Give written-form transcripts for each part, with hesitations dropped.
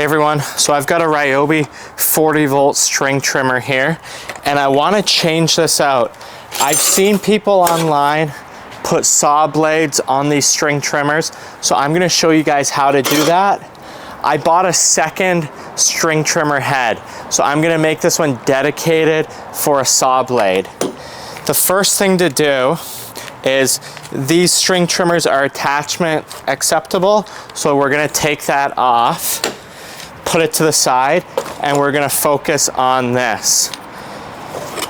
Hey everyone, so I've got a Ryobi 40 volt string trimmer here, and I want to change this out. I've seen people online put saw blades on these string trimmers, so I'm going to show you guys how to do that. I bought a second string trimmer head, so I'm going to make this one dedicated for a saw blade. The first thing to do is these string trimmers are attachment acceptable, so we're going to take that off, put it to the side, and we're going to focus on this.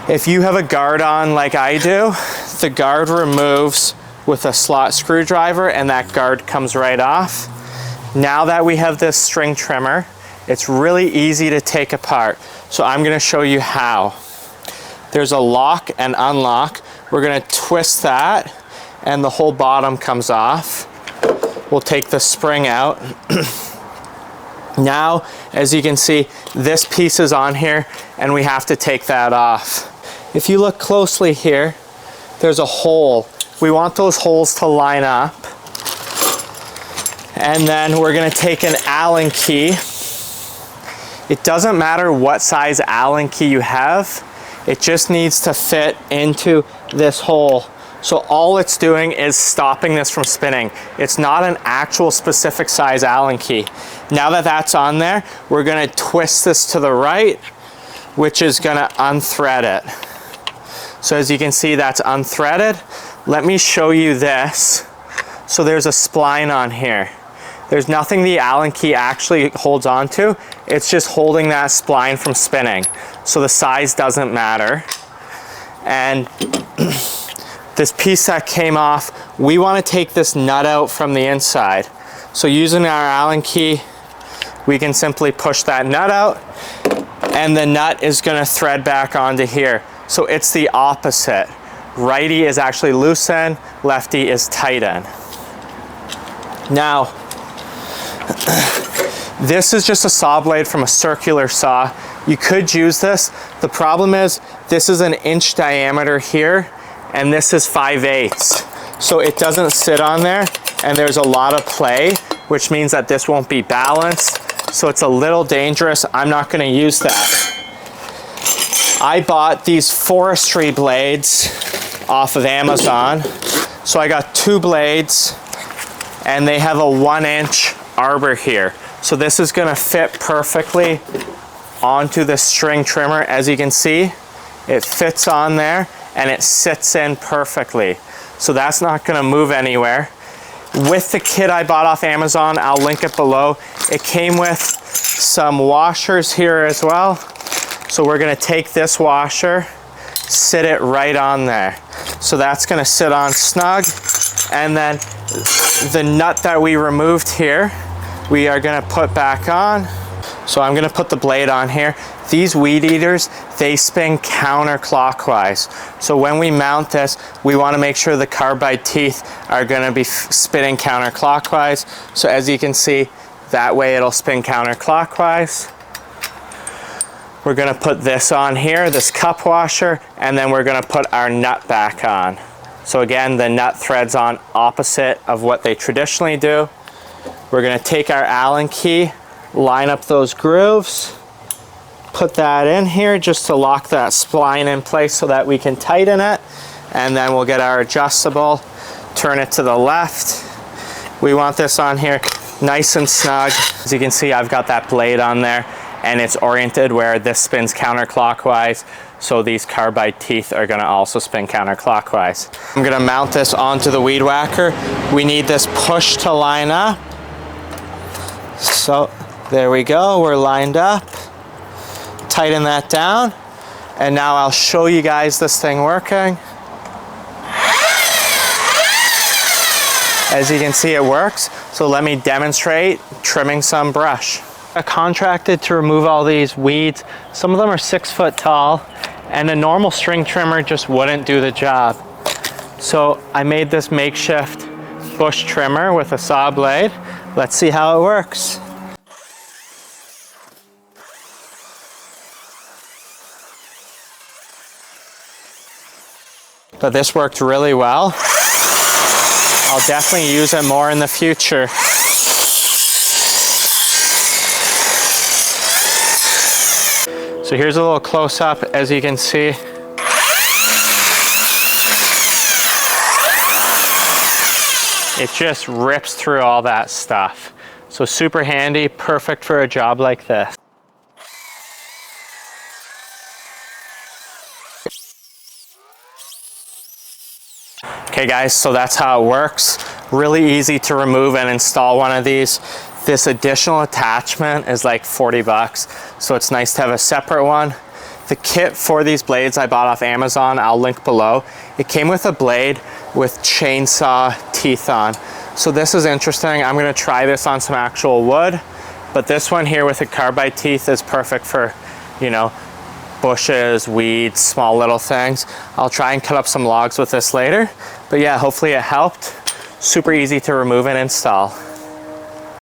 If you have a guard on like I do, the guard removes with a slot screwdriver and that guard comes right off. Now that we have this string trimmer, it's really easy to take apart. So I'm going to show you how. There's a lock and unlock. We're going to twist that and the whole bottom comes off. We'll take the spring out. Now, as you can see, this piece is on here and we have to take that off. If you look closely here, there's a hole. We want those holes to line up. And then we're going to take an Allen key. It doesn't matter what size Allen key you have. It just needs to fit into this hole. So all it's doing is stopping this from spinning. It's not an actual specific size Allen key. Now that that's on there, we're going to twist this to the right, which is going to unthread it. So as you can see, that's unthreaded. Let me show you this. So there's a spline on here. There's nothing the Allen key actually holds on to. It's just holding that spline from spinning. So the size doesn't matter. And this piece that came off, we want to take this nut out from the inside. So using our Allen key, we can simply push that nut out and the nut is going to thread back onto here. So it's the opposite. Righty is actually loosen, lefty is tighten. Now, this is just a saw blade from a circular saw. You could use this. The problem is this is an inch diameter here and this is 5/8. So it doesn't sit on there and there's a lot of play, which means that this won't be balanced. So it's a little dangerous. I'm not going to use that. I bought these forestry blades off of Amazon. So I got 2 blades and they have a 1-inch arbor here. So this is going to fit perfectly onto the string trimmer. As you can see, it fits on there and it sits in perfectly. So that's not going to move anywhere. With the kit I bought off Amazon, I'll link it below. It came with some washers here as well. So we're going to take this washer, sit it right on there. So that's going to sit on snug. And then the nut that we removed here, we are going to put back on. So I'm going to put the blade on here. These weed eaters, they spin counterclockwise. So when we mount this, we want to make sure the carbide teeth are going to be spinning counterclockwise. So as you can see, that way it'll spin counterclockwise. We're going to put this on here, this cup washer, and then we're going to put our nut back on. So again, the nut threads on opposite of what they traditionally do. We're going to take our Allen key, line up those grooves, put that in here just to lock that spline in place so that we can tighten it, and then we'll get our adjustable, turn it to the left. We want this on here nice and snug. As you can see, I've got that blade on there and it's oriented where this spins counterclockwise, so these carbide teeth are going to also spin counterclockwise. I'm going to mount this onto the weed whacker. We need this push to line up. So there we go, we're lined up. Tighten that down, and now I'll show you guys this thing working. As you can see, it works. So let me demonstrate trimming some brush. I contracted to remove all these weeds. Some of them are 6 foot tall, and a normal string trimmer just wouldn't do the job. So I made this makeshift bush trimmer with a saw blade. Let's see how it works. But this worked really well. I'll definitely use it more in the future. So here's a little close-up, as you can see. It just rips through all that stuff. So super handy, perfect for a job like this. Okay guys, so that's how it works. Really easy to remove and install one of these. This additional attachment is like 40 bucks, so it's nice to have a separate one. The kit for these blades I bought off Amazon, I'll link below. It came with a blade with chainsaw teeth on. So this is interesting. I'm gonna try this on some actual wood, but this one here with the carbide teeth is perfect for, you know, bushes, weeds, small little things. I'll try and cut up some logs with this later. But yeah, hopefully it helped. Super easy to remove and install.